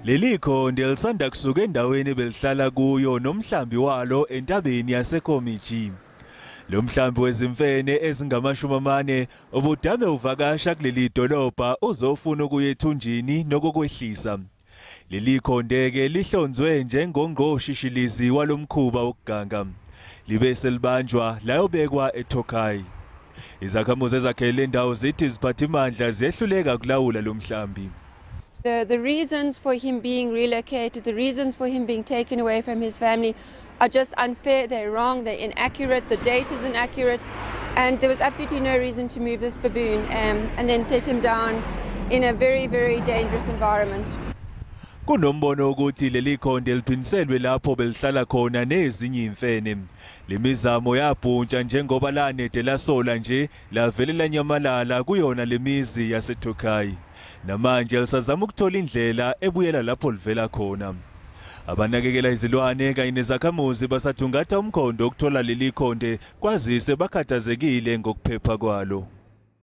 Leli khonde lisanda kusuka endaweni belihlala kuyo nomhlambi walo entabeni yaseKomiji. Lo mhlambi wezimfene ezingama40 ubudame uvakasha kuleli dolobha uzofuna ukuya ethunjini nokukwehlisa. Leli khonde ke lihlonzwe njengongqoshishilizi walomkhuba wokuganga. Libe selibanjwa la yobekwa eThokhai. Izakhamuzi ezakhelene indawo zithi iziphathimandla ziyehluleka kulawula lo mhlambi. The reasons for him being relocated, the reasons for him being taken away from his family are just unfair, they're wrong, they're inaccurate, the date is inaccurate, and there was absolutely no reason to move this baboon and then set him down in a very, very dangerous environment. Kunombono ukuthi leli khonde liphiniselwe lapho belihlala khona nezinye imfene. Lemizamo yabhuntsha njengoba lanede lasola nje lavelela nyamalala kuyona lemizi yaseThokhai. Namanje lisazama ukuthola indlela ebuyela lapho livela khona. Abanakekela izilwane kanye nezakhamuzi basathungatha umkhondo ukuthola leli khonde kwazise bakhathazekile ngokuphepha kwalo.